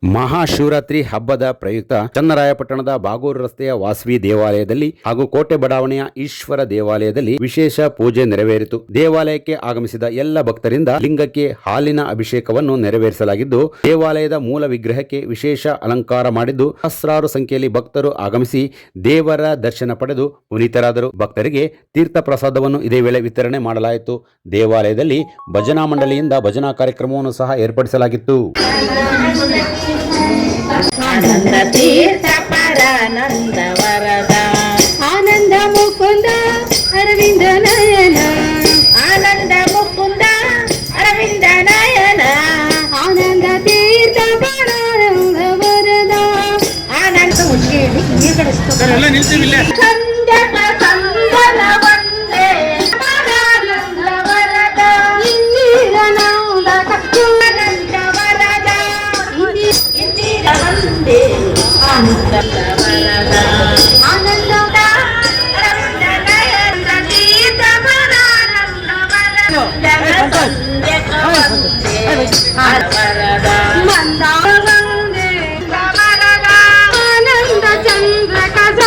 ಮಹಾಶಿವರಾತ್ರಿ ಹಬ್ಬದ ಪ್ರಯುಕ್ತ ಚನ್ನರಾಯಪಟ್ಟಣದ ಬಾಗೂರು ರಸ್ತೆಯ ವಾಸವಿ ದೇವಾಲಯದಲ್ಲಿ ಹಾಗೂ ಕೋಟೆ ಬಡಾವಣೆಯ ಈಶ್ವರ ದೇವಾಲಯದಲ್ಲಿ ವಿಶೇಷ ಪೂಜೆ ನೆರವೇರಿತು. ದೇವಾಲಯಕ್ಕೆ ಆಗಮಿಸಿದ ಎಲ್ಲ ಭಕ್ತರಿಂದ ಲಿಂಗಕ್ಕೆ ಹಾಲಿನ ಅಭಿಷೇಕವನ್ನು ನೆರವೇರಿಸಲಾಗಿದ್ದು, ದೇವಾಲಯದ ಮೂಲ ವಿಗ್ರಹಕ್ಕೆ ವಿಶೇಷ ಅಲಂಕಾರ ಮಾಡಿದ್ದು ಸಹಸ್ರಾರು ಸಂಖ್ಯೆಯಲ್ಲಿ ಭಕ್ತರು ಆಗಮಿಸಿ ದೇವರ ದರ್ಶನ ಪಡೆದು ಪುನೀತರಾದರು. ಭಕ್ತರಿಗೆ ತೀರ್ಥ ಪ್ರಸಾದವನ್ನು ಇದೇ ವೇಳೆ ವಿತರಣೆ ಮಾಡಲಾಯಿತು. ದೇವಾಲಯದಲ್ಲಿ ಭಜನಾ ಮಂಡಳಿಯಿಂದ ಭಜನಾ ಕಾರ್ಯಕ್ರಮವನ್ನು ಸಹ ಏರ್ಪಡಿಸಲಾಗಿತ್ತು. ಆನಂದ ತೀರ್ಥ ಪರಾನಂದ ವರದ ಆನಂದ ಮುಕುಂದ ಅರವಿಂದ ನಯನ ಆನಂದ ಮುಕುಂದ ಅರವಿಂದ ನಯನ ಆನಂದ ತೀರ್ಥ ಪರಾನಂದ ವರದ ಆನಂದ ಮುಚ್ಚಿಡಿ ಈ ಕಡೆ ಸಂಜನ ಸಂಗನ ವಂದೇ ಪರಾನಂದ ವರದ ಇಂದಿರ ನಾದ ಕಟ್ಟು ಆನಂದ ವರದ ಇಂದಿರ ವಂದೇ ಆನಂದ ವರದ ಆನಂದ ಅರವಿಂದ ನಯನ ತೀರ್ಥ ಪರಾನಂದ ವರದ ಸಂಜನ ವಂದೇ ವರದ ಮಂದಾರ ವಂದೇ ವರದ ಆನಂದ ಚಂದ್ರ ಕಸ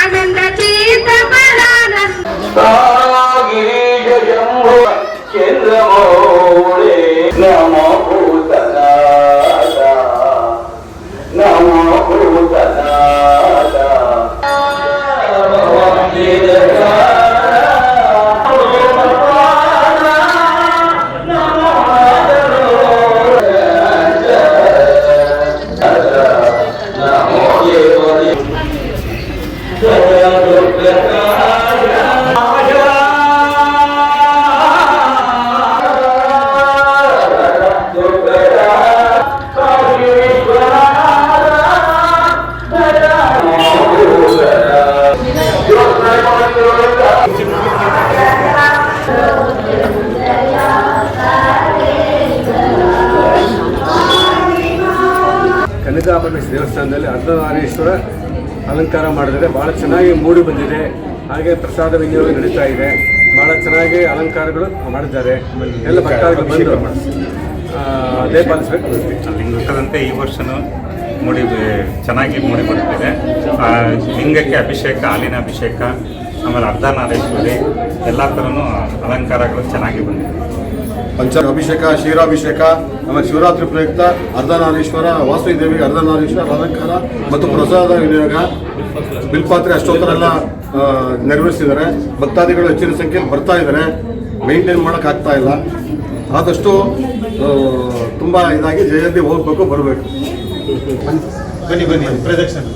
ಆನಂದ ತೀರ್ಥ ಪರಾನಂದ ಗಿರಿಜಂಭು ಚಂದ್ರಮೌಳೆ ನಮೋ ಭೂತನಾಥ ನಮೋ ಭೂತನಾಥ ಕನಕಾಪರಮೇಶ್ವರ ದೇವಸ್ಥಾನದಲ್ಲಿ ಅರ್ಧನಾರೀಶ್ವರ ಅಲಂಕಾರ ಮಾಡಿದರೆ ಭಾಳ ಚೆನ್ನಾಗಿ ಮೂಡಿ ಬಂದಿದೆ. ಹಾಗೆ ಪ್ರಸಾದ ವಿನಿಯೋಗ ನಡೀತಾ ಇದೆ. ಭಾಳ ಚೆನ್ನಾಗಿ ಅಲಂಕಾರಗಳು ಮಾಡಿದ್ದಾರೆ. ಎಲ್ಲ ಭಕ್ತಾದಿಗಳು ಬಂದು ಅದೇ ಪಾಲಿಸಬೇಕು. ಲಿಂಗದಂತೆ ಈ ವರ್ಷನೂ ಚೆನ್ನಾಗಿ ಮೂಡಿ ಬರುತ್ತಿದೆ. ಲಿಂಗಕ್ಕೆ ಅಭಿಷೇಕ, ಹಾಲಿನ ಅಭಿಷೇಕ, ಆಮೇಲೆ ಅರ್ಧನಾರೀಶ್ವರಿ ಎಲ್ಲ ಥರನೂ ಅಲಂಕಾರಗಳು ಚೆನ್ನಾಗಿ ಬಂದಿದೆ. ಪಂಚ ಅಭಿಷೇಕ, ಕ್ಷೀರಾಭಿಷೇಕ, ಆಮೇಲೆ ಶಿವರಾತ್ರಿ ಪ್ರಯುಕ್ತ ಅರ್ಧನಾರೀಶ್ವರ, ವಾಸವಿ ದೇವಿಗೆ ಅರ್ಧನಾರೀಶ್ವರ ಅಲಂಕಾರ ಮತ್ತು ಪ್ರಸಾದ ವಿನಿಯೋಗ, ಬಿಲ್ಪಾತ್ರೆ, ಅಷ್ಟೋತ್ತರ ಎಲ್ಲ ನೆರವೇರಿಸಿದ್ದಾರೆ. ಭಕ್ತಾದಿಗಳು ಹೆಚ್ಚಿನ ಸಂಖ್ಯೆಯಲ್ಲಿ ಬರ್ತಾ ಇದ್ದಾರೆ. ಮೇಂಟೈನ್ ಮಾಡೋಕ್ಕಾಗ್ತಾ ಇಲ್ಲ. ಆದಷ್ಟು ತುಂಬ ಇದಾಗಿ ಜಯಂತಿ ಹೋಗಬೇಕು, ಬರಬೇಕು. ಬನ್ನಿ ಪ್ರದಕ್ಷಿಣೆ